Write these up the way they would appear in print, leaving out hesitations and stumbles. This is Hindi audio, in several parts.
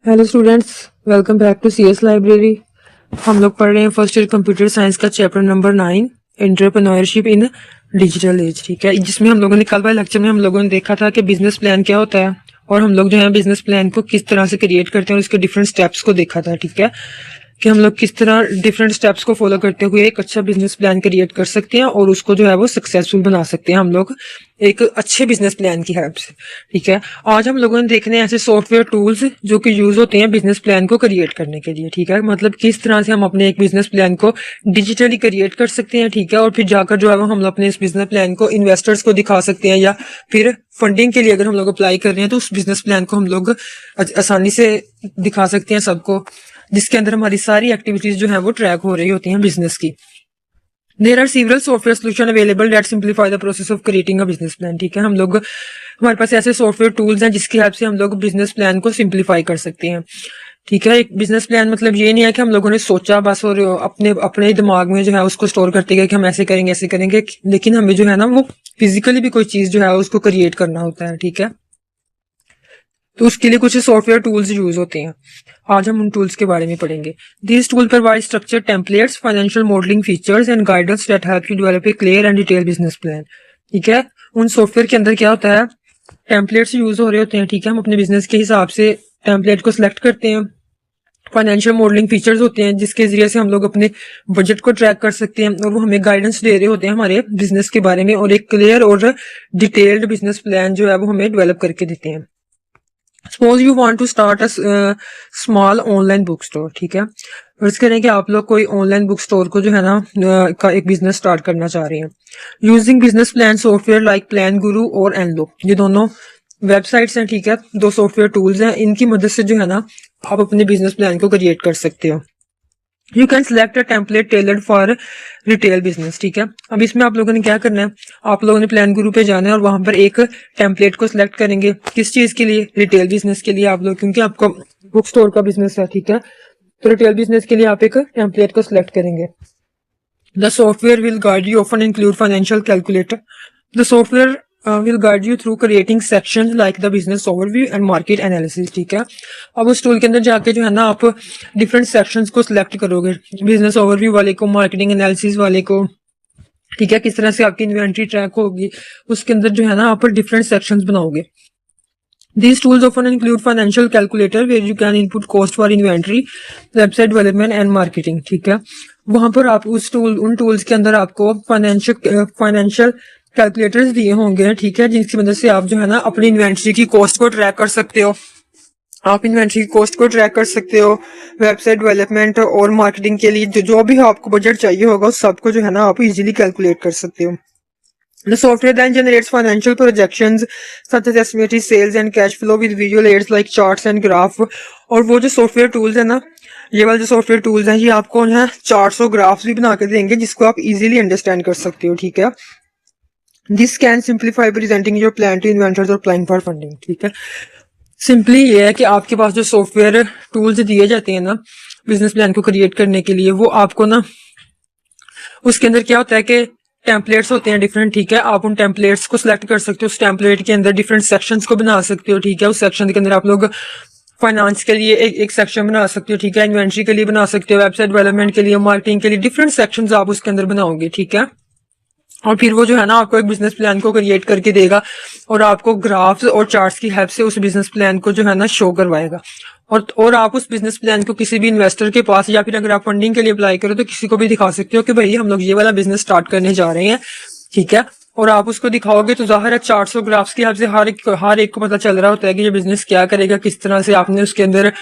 Hello students, welcome back to CS library. हम लोग पढ़ रहे हैं फर्स्ट ईयर कंप्यूटर साइंस का chapter number 9 entrepreneurship in digital age. ठीक है, जिसमें हम लोगों ने कल वाले लेक्चर में हम लोगों ने देखा था कि बिजनेस प्लान क्या होता है और हम लोग जो है बिजनेस प्लान को किस तरह से क्रिएट करते हैं और उसके डिफरेंट स्टेप्स को देखा था। ठीक है, कि हम लोग किस तरह डिफरेंट स्टेप्स को फॉलो करते हुए एक अच्छा बिजनेस प्लान क्रिएट कर सकते हैं और उसको जो है वो सक्सेसफुल बना सकते हैं हम लोग एक अच्छे बिजनेस प्लान की हेल्प से। ठीक है, आज हम लोगों ने देखने ऐसे सॉफ्टवेयर टूल्स जो कि यूज होते हैं बिजनेस प्लान को क्रिएट करने के लिए। ठीक है, मतलब किस तरह से हम अपने एक बिजनेस प्लान को डिजिटली क्रिएट कर सकते हैं। ठीक है, और फिर जाकर जो है वो हम अपने इस बिजनेस प्लान को इन्वेस्टर्स को दिखा सकते हैं या फिर फंडिंग के लिए अगर हम लोग अप्लाई कर रहे हैं तो उस बिजनेस प्लान को हम लोग आसानी से दिखा सकते हैं सबको, जिसके अंदर हमारी सारी एक्टिविटीज जो है वो ट्रैक हो रही होती हैं बिजनेस की। There are several software solution available that simplify the process of creating a business plan. ठीक है, हमारे पास ऐसे सॉफ्टवेयर टूल्स हैं जिसकी हेल्प से हम लोग बिजनेस प्लान को सिंप्लीफाई कर सकते हैं। ठीक है, एक बिजनेस प्लान मतलब ये नहीं है कि हम लोगों ने सोचा बस और अपने अपने दिमाग में जो है उसको स्टोर करते गए कि हम ऐसे करेंगे, लेकिन हमें जो है ना वो फिजिकली भी कोई चीज जो है उसको क्रिएट करना होता है। ठीक है, तो उसके लिए कुछ सॉफ्टवेयर टूल्स यूज होते हैं। आज हम उन टूल्स के बारे में पढ़ेंगे। This tool provide structure templates, financial modelling features and guidance that help you develop a clear and detail business plan. ठीक है, उन सॉफ्टवेयर के अंदर क्या होता है, टेम्पलेट्स यूज हो रहे होते हैं। ठीक है, हम अपने बिजनेस के हिसाब से टेम्पलेट को सिलेक्ट करते हैं। फाइनेंशियल मॉडलिंग फीचर्स होते हैं जिसके जरिए से हम लोग अपने बजट को ट्रैक कर सकते हैं और वो हमें गाइडेंस दे रहे होते हैं हमारे बिजनेस के बारे में, और एक क्लियर और डिटेल्ड बिजनेस प्लान जो है वो हमें डेवलप करके देते हैं। Suppose you want to start a small online book store. ठीक है, फर्ज करें कि आप लोग कोई ऑनलाइन बुक स्टोर को जो है ना का एक बिजनेस स्टार्ट करना चाह रहे हैं। Using business plan software like plan गुरु और एनलो, ये दोनों वेबसाइट्स हैं। ठीक है, दो सॉफ्टवेयर टूल्स हैं, इनकी मदद से जो है ना आप अपने बिजनेस प्लान को क्रिएट कर सकते हो। You can select a template tailored for retail business. ठीक है, अब इसमें आप लोगों ने क्या करना है, आप लोगों ने प्लान गुरु पे जाना है और वहां पर एक टेम्पलेट को सिलेक्ट करेंगे। किस चीज के लिए? रिटेल बिजनेस के लिए आप लोग, क्योंकि आपका बुक स्टोर का बिजनेस है। ठीक है, तो रिटेल बिजनेस के लिए आप एक टेम्पलेट को सिलेक्ट करेंगे। The software will guide you often include financial calculator. The software will guide you through creating sections like the business overview and market analysis। ठीक है, अब उस टूल के अंदर जाके जो है ना आप डिफरेंट सेक्शंस को सिलेक्ट करोगे, बिजनेस ओवरव्यू वाले को, मार्केटिंग एनालिसिस वाले को। ठीक है, किस तरह से आपकी इन्वेंट्री ट्रैक होगी, उसके अंदर जो है ना आप डिफरेंट सेक्शंस बनाओगे। These tools often include financial calculator where you can input cost for inventory, website development and marketing। ठीक है, वहां पर आप उन टूल्स के अंदर आपको फाइनेंशियल कैलकुलेटर्स दिए होंगे। ठीक है, जिनकी मदद से आप जो है ना अपनी इन्वेंट्री की कॉस्ट को ट्रैक कर सकते हो। आप इन्वेंट्री की कॉस्ट को ट्रैक कर सकते हो, वेबसाइट डेवलपमेंट और मार्केटिंग के लिए जो भी आपको बजट चाहिए होगा उस सबको जो है ना आप इजीली कैलकुलेट कर सकते हो। The software then generates financial projections such as estimated sales and cash flow with visual aids like charts and graph। और वो जो सॉफ्टवेयर टूल्स है ना, ये वाले जो सॉफ्टवेयर टूल्स हैं, ये आपको जो है चार्ट्स और ग्राफ्स भी बना के देंगे जिसको आप इजीली अंडरस्टैंड कर सकते हो। ठीक है, this can simplify presenting your plan to inventors और अप्लाइंग फॉर फंडिंग। ठीक है, सिंपली ये है कि आपके पास जो सॉफ्टवेयर टूल्स दिए जाते हैं ना बिजनेस प्लान को क्रिएट करने के लिए, वो आपको ना उसके अंदर क्या होता है कि टेम्पलेट्स होते हैं डिफरेंट। ठीक है, आप उन टेम्पलेट्स को सिलेक्ट कर सकते हो, उस टेम्पलेट के अंदर डिफरेंट सेक्शंस को बना सकते हो। ठीक है, उस सेक्शन के अंदर आप लोग फाइनेंस के लिए एक सेक्शन बना सकते हो। ठीक है, इन्वेंट्री के लिए बना सकते हो, वेबसाइट डेवलपमेंट के लिए, मार्केटिंग के लिए, डिफरेंट सेक्शंस आप उसके अंदर बनाओगे। ठीक है, और फिर वो जो है ना आपको एक बिजनेस प्लान को क्रिएट करके देगा और आपको ग्राफ्स और चार्ट्स की हेल्प से उस बिजनेस प्लान को जो है ना शो करवाएगा। और आप उस बिजनेस प्लान को किसी भी इन्वेस्टर के पास या फिर अगर आप फंडिंग के लिए अप्लाई करो तो किसी को भी दिखा सकते हो कि भाई हम लोग ये वाला बिजनेस स्टार्ट करने जा रहे हैं। ठीक है, और आप उसको दिखाओगे तो जाहिर है चार्ट्स और ग्राफ्स की हेल्प से हर एक को पता चल रहा होता है कि ये बिजनेस क्या करेगा, किस तरह से आपने उसके अंदर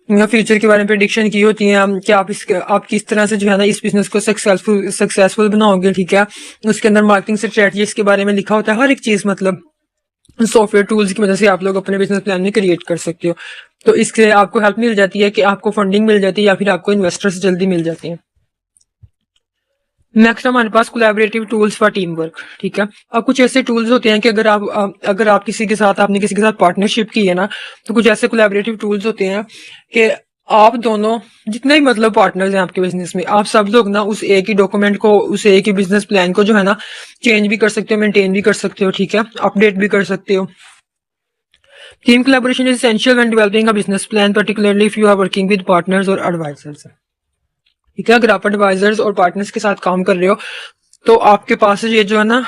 फ्यूचर के बारे में प्रेडिक्शन की होती है कि आप किस तरह से जो है ना इस बिजनेस को सक्सेसफुल बनाओगे। ठीक है, उसके अंदर मार्केटिंग स्ट्रेटजीज के बारे में लिखा होता है, हर एक चीज मतलब सॉफ्टवेयर टूल्स की मदद से आप लोग अपने बिजनेस प्लान में क्रिएट कर सकते हो। तो इससे आपको हेल्प मिल जाती है कि आपको फंडिंग मिल जाती है या फिर आपको इन्वेस्टर्स जल्दी मिल जाते हैं। नेक्स्ट हमारे पास collaborative tools for team work. ठीक है, अब कुछ ऐसे टूल्स होते हैं कि अगर आप किसी के साथ आपने किसी के साथ पार्टनरशिप की है ना, तो कुछ ऐसे कोलैबोरेटिव टूल्स होते हैं कि आप दोनों जितने भी मतलब पार्टनर्स हैं आपके बिजनेस में, आप सब लोग ना उस एक ही डॉक्यूमेंट को, उस एक ही बिजनेस प्लान को जो है ना चेंज भी कर सकते हो, मेंटेन भी कर सकते हो। ठीक है, अपडेट भी कर सकते हो। Team collaboration is essential when developing a business plan, particularly if you are working with partners और एडवाइजर्स। ठीक है, अगर आप एडवाइजर्स और पार्टनर्स के साथ काम कर रहे हो तो आपके पास ये जो है ना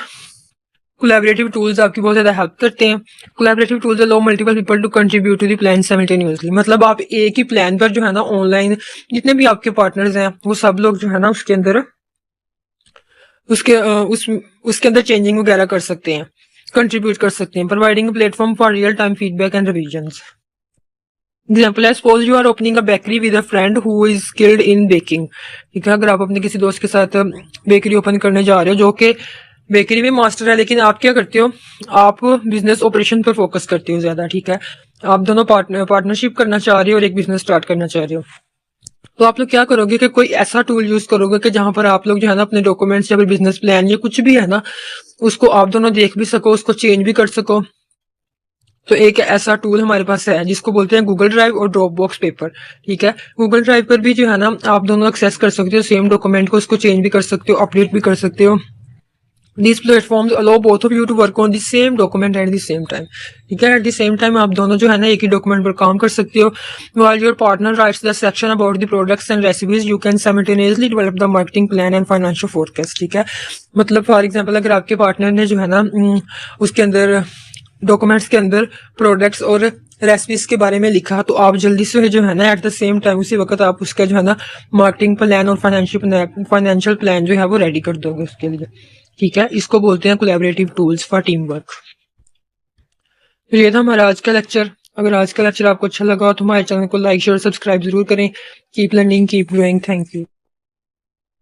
कोलैबोरेटिव टूल्स आपकी बहुत ज्यादा हेल्प करते हैं। Collaborative tools allow multiple people to contribute to the plan simultaneously. मतलब आप एक ही प्लान पर जो है ना ऑनलाइन जितने भी आपके पार्टनर्स हैं वो सब लोग जो है ना उसके अंदर उसके अंदर चेंजिंग वगैरह कर सकते हैं, कंट्रीब्यूट कर सकते हैं। Providing platform for real time feedback and revisions. Example है, suppose you are opening a bakery with a friend who is skilled in baking. ठीक है, अगर आप अपने किसी दोस्त के साथ बेकरी ओपन करने जा रहे हो जो कि बेकरी में मास्टर है, लेकिन आप क्या करते हो, आप बिजनेस ऑपरेशन पर फोकस करते हो ज्यादा। ठीक है, आप दोनों पार्टनरशिप करना चाह रहे हो और एक बिजनेस स्टार्ट करना चाह रहे हो, तो आप लोग क्या करोगे कि कोई ऐसा टूल यूज करोगे कि जहां पर आप लोग जो है ना अपने डॉक्यूमेंट्स या फिर बिजनेस प्लान या कुछ भी है ना उसको आप दोनों देख भी सको, उसको चेंज भी कर सको। तो एक ऐसा टूल हमारे पास है जिसको बोलते हैं गूगल ड्राइव और ड्रॉप बॉक्स पेपर। ठीक है, गूगल ड्राइव पर भी जो है ना आप दोनों एक्सेस कर सकते हो सेम डॉक्यूमेंट को, उसको चेंज भी कर सकते हो, अपडेट भी कर सकते हो। These platforms allow both of you to work on the same document at the same time। ठीक है, एट द सेम टाइम आप दोनों जो है ना एक ही डॉक्यूमेंट पर काम कर सकते हो। While your partner writes the section about the products and recipes, you can simultaneously develop the marketing plan and financial forecast। ठीक है, मतलब फॉर एग्जांपल अगर आपके पार्टनर ने जो है ना उसके अंदर डॉक्यूमेंट्स के अंदर प्रोडक्ट्स और रेसिपीज के बारे में लिखा, तो आप जल्दी से जो है ना एट द सेम टाइम उसी वक्त आप उसका जो है ना मार्केटिंग प्लान और फाइनेंशियल प्लान जो है वो रेडी कर दोगे उसके लिए। ठीक है, इसको बोलते हैं collaborative tools for team work. तो ये था हमारा आज का लेक्चर। अगर आज का लेक्चर आपको अच्छा लगा तो हमारे चैनल को लाइक शेयर सब्सक्राइब जरूर करें। Keep learning, keep growing. Thank you.